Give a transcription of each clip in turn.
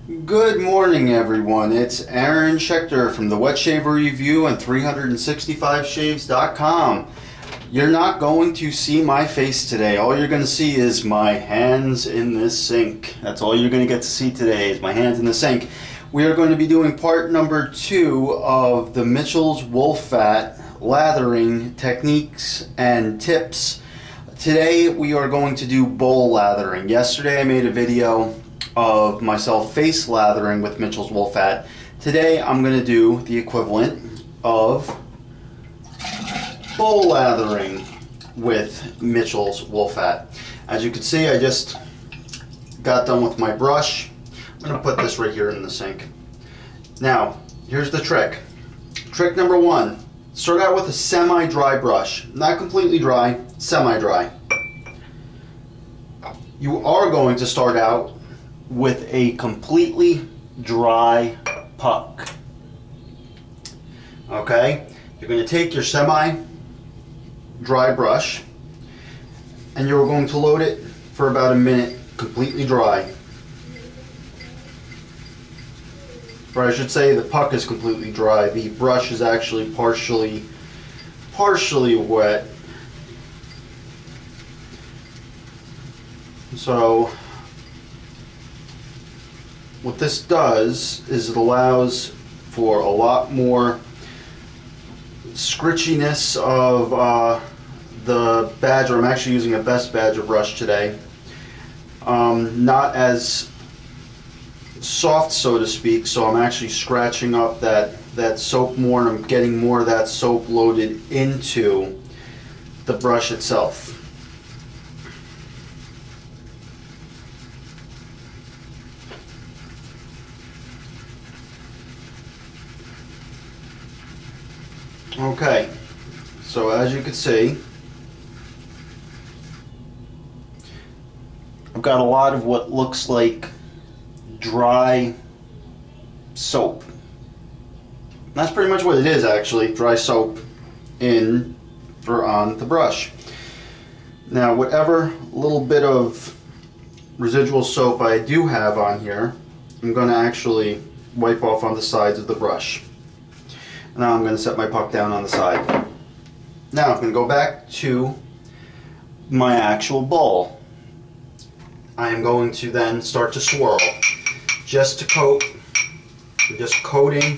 Good morning, everyone. It's Aaron Schechter from the Wet Shaver Review and 365shaves.com. You're not going to see my face today. All you're going to see is my hands in this sink. That's all you're going to get to see today is my hands in the sink. We are going to be doing part number 2 of the Mitchell's Wolf Fat lathering techniques and tips. Today we are going to do bowl lathering. Yesterday I made a video of myself face lathering with Mitchell's Wolf Fat. Today I'm going to do the equivalent of bowl lathering with Mitchell's Wolf Fat. As you can see, I just got done with my brush. I'm going to put this right here in the sink. Now, here's the trick. Trick number 1. Start out with a semi-dry brush. Not completely dry, semi-dry. You are going to start out with a completely dry puck. Okay? You're going to take your semi-dry brush and you're going to load it for about a minute completely dry. Or I should say the puck is completely dry. The brush is actually partially wet. So what this does is it allows for a lot more scritchiness of the badger. I'm actually using a Best Badger brush today. Not as soft, so to speak, so I'm actually scratching up that soap more, and I'm getting more of that soap loaded into the brush itself. Okay, so as you can see, I've got a lot of what looks like dry soap. That's pretty much what it is, actually, dry soap in or on the brush. Now, whatever little bit of residual soap I do have on here, I'm going to actually wipe off on the sides of the brush. Now I'm going to set my puck down on the side. Now I'm going to go back to my actual bowl. I am going to then start to swirl. Just to coat, I'm just coating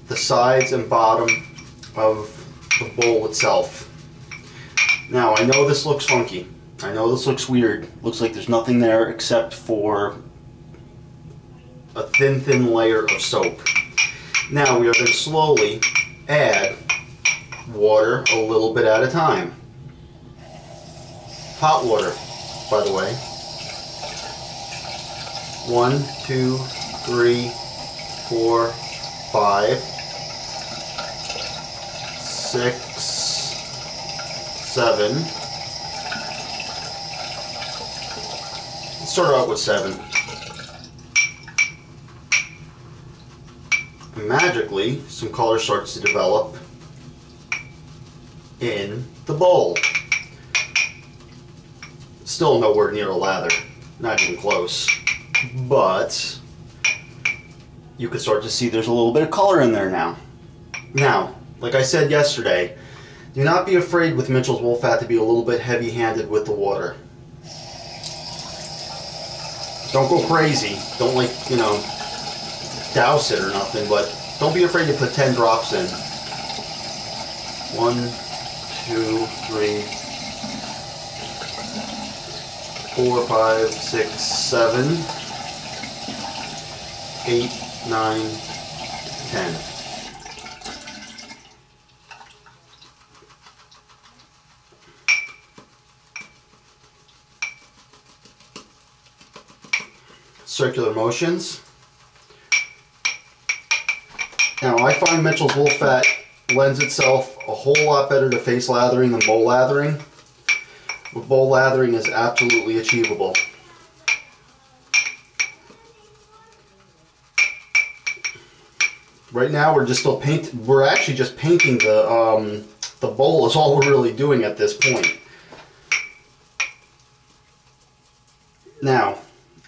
the sides and bottom of the bowl itself. Now I know this looks funky. I know this looks weird. Looks like there's nothing there except for a thin layer of soap. Now we are going to slowly add water a little bit at a time. Hot water, by the way. 1, 2, 3, 4, 5, 6, 7. Let's start out with 7. Magically, some color starts to develop in the bowl. Still nowhere near a lather, not even close, but you can start to see there's a little bit of color in there now. Now, like I said yesterday, do not be afraid with Mitchell's Wolf Fat to be a little bit heavy-handed with the water. Don't go crazy. Don't, like, you know, douse it or nothing, but don't be afraid to put 10 drops in. 1, 2, 3, 4, 5, 6, 7, 8, 9, 10. Circular motions. Now, I find Mitchell's Wolf Fat lends itself a whole lot better to face lathering than bowl lathering. But bowl lathering is absolutely achievable. Right now, we're actually just painting the bowl is all we're really doing at this point. Now,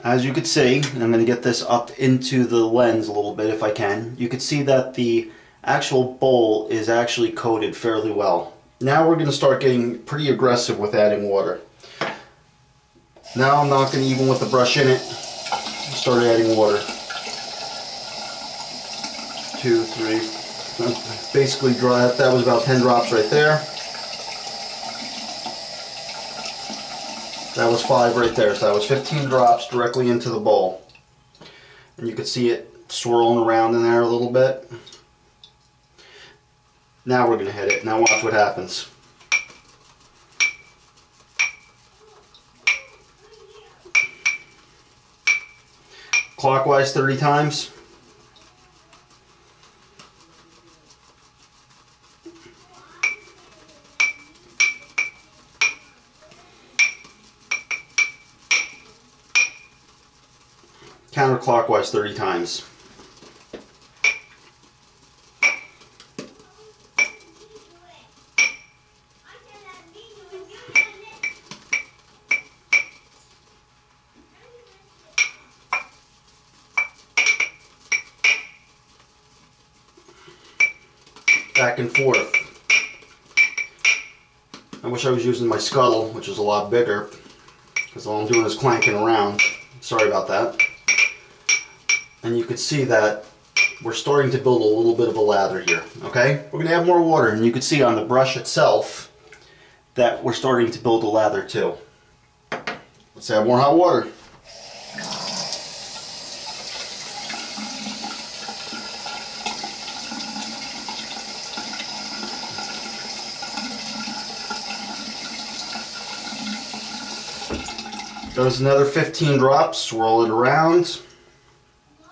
As you can see, and I'm going to get this up into the lens a little bit if I can, you can see that the actual bowl is actually coated fairly well. Now we're going to start getting pretty aggressive with adding water. Now I'm not going to, even with the brush in it, start adding water. 2, 3, basically dry. That was about 10 drops right there. That was 5 right there, so that was 15 drops directly into the bowl. And you can see it swirling around in there a little bit. Now we're going to hit it. Now watch what happens. Clockwise 30 times. Counterclockwise 30 times. Back and forth. I wish I was using my scuttle, which is a lot bigger, because all I'm doing is clanking around. Sorry about that. And you can see that we're starting to build a little bit of a lather here. Okay, we're going to add more water, and you can see on the brush itself that we're starting to build a lather too. Let's add more hot water. Goes another 15 drops, swirl it around.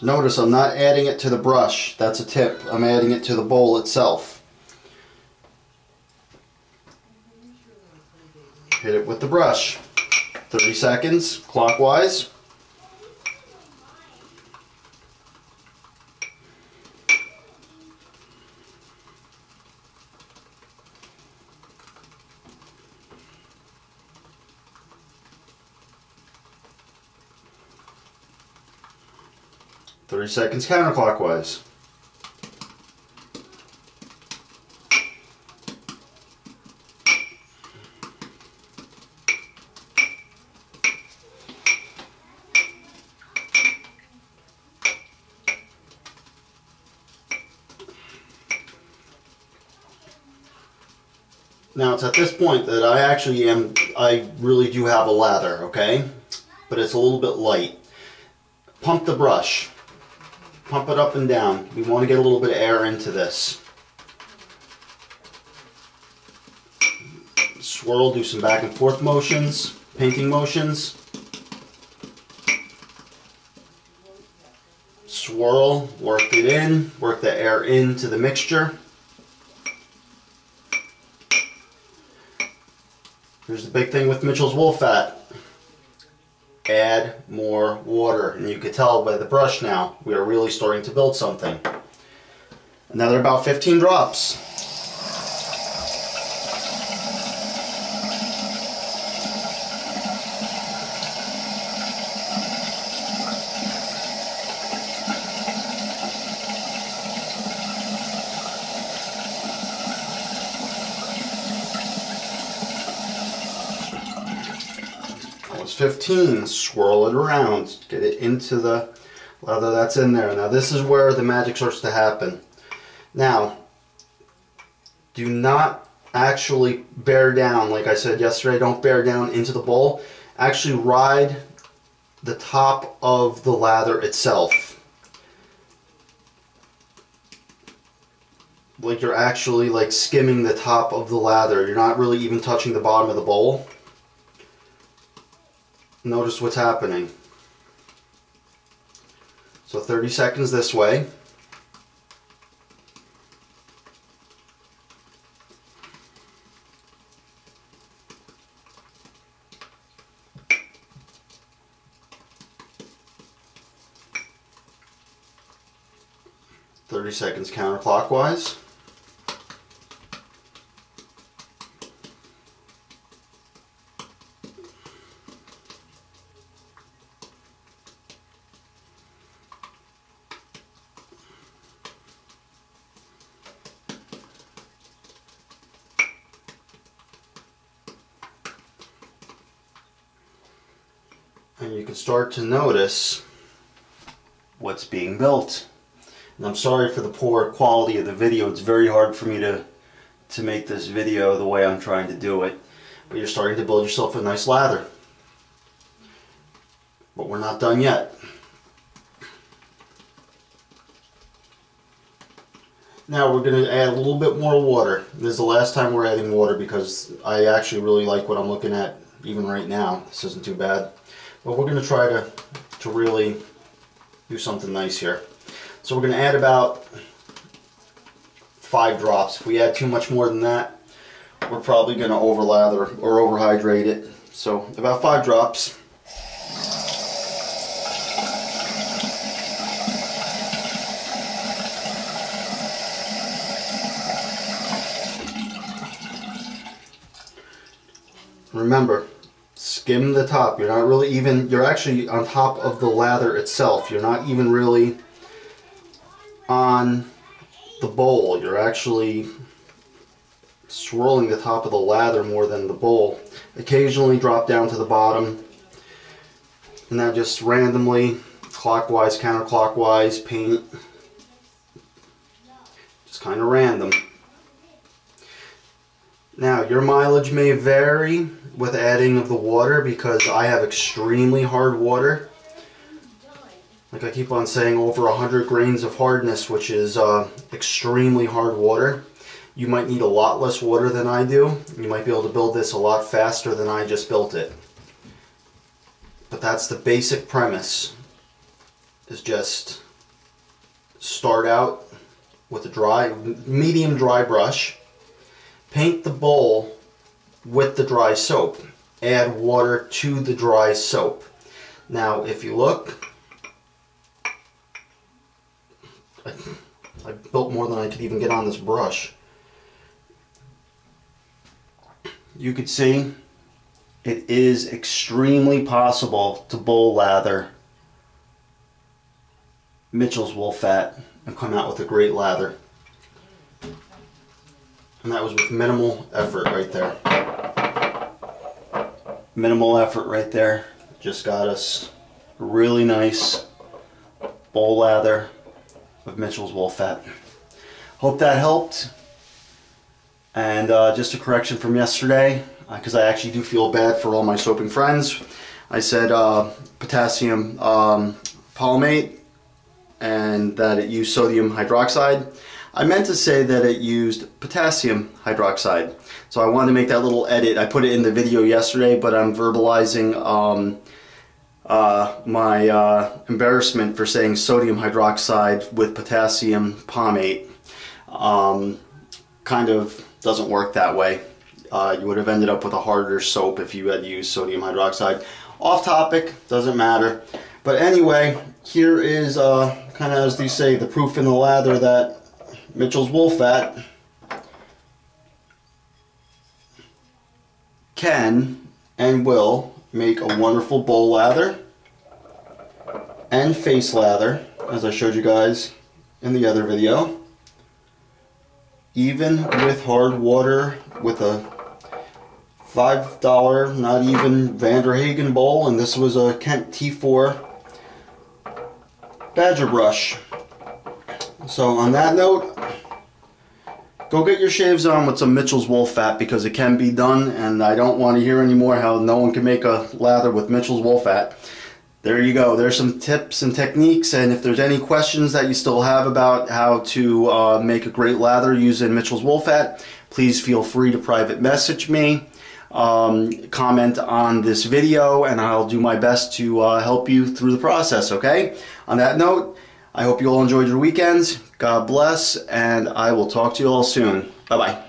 Notice I'm not adding it to the brush, that's a tip. I'm adding it to the bowl itself. Hit it with the brush. 30 seconds, clockwise. Thirty seconds counterclockwise. Now it's at this point that I really do have a lather, okay? But it's a little bit light. Pump the brush. Pump it up and down. We want to get a little bit of air into this. Swirl, do some back and forth motions, painting motions. Swirl, work it in, work the air into the mixture. Here's the big thing with Mitchell's wool fat. Add more water, and you can tell by the brush now we are really starting to build something. Another about 15 drops. That was 15. Swirl it around. Get it into the leather that's in there. Now this is where the magic starts to happen. Now, do not actually bear down. Like I said yesterday, don't bear down into the bowl. Actually ride the top of the lather itself. Like you're actually like skimming the top of the lather. You're not really even touching the bottom of the bowl. Notice what's happening. So 30 seconds this way. Thirty seconds counterclockwise. and you can start to notice what's being built. And I'm sorry for the poor quality of the video. It's very hard for me to make this video the way I'm trying to do it. But you're starting to build yourself a nice lather. But we're not done yet. Now we're going to add a little bit more water. This is the last time we're adding water because I actually really like what I'm looking at even right now. This isn't too bad. But we're going to try to really do something nice here. So we're going to add about 5 drops. If we add too much more than that, we're probably going to over lather or overhydrate it. So about 5 drops. Remember, skim the top. You're not really even, you're actually on top of the lather itself. You're not even really on the bowl. You're actually swirling the top of the lather more than the bowl. Occasionally drop down to the bottom. And now just randomly, clockwise, counterclockwise, paint. Just kind of random. Now, your mileage may vary with adding of the water because I have extremely hard water. Like I keep on saying, over 100 grains of hardness, which is extremely hard water. You might need a lot less water than I do. You might be able to build this a lot faster than I just built it. But that's the basic premise, is just start out with a medium dry brush. Paint the bowl with the dry soap. Add water to the dry soap. Now, if you look, I built more than I could even get on this brush. You could see it is extremely possible to bowl lather Mitchell's wool fat and come out with a great lather. And that was with minimal effort right there. Minimal effort right there. Just got us a really nice bowl lather of Mitchell's wool fat. Hope that helped. And just a correction from yesterday, because I actually do feel bad for all my soaping friends. I said potassium palmate and that it used sodium hydroxide. I meant to say that it used potassium hydroxide. So I wanted to make that little edit. I put it in the video yesterday, but I'm verbalizing my embarrassment for saying sodium hydroxide with potassium palmate. Kind of doesn't work that way. You would have ended up with a harder soap if you had used sodium hydroxide. Off topic, doesn't matter. But anyway, here is kind of, as they say, the proof in the lather that Mitchell's wool fat can and will make a wonderful bowl lather and face lather, as I showed you guys in the other video. Even with hard water, with a $5, not even Vanderhagen bowl, and this was a Kent T4 Badger brush. So on that note, go get your shaves on with some Mitchell's wool fat, because it can be done, and I don't want to hear anymore how no one can make a lather with Mitchell's wool fat. There you go. There's some tips and techniques, and if there's any questions that you still have about how to make a great lather using Mitchell's wool fat, please feel free to private message me, comment on this video, and I'll do my best to help you through the process, okay? On that note, I hope you all enjoyed your weekends. God bless, and I will talk to you all soon. Bye-bye.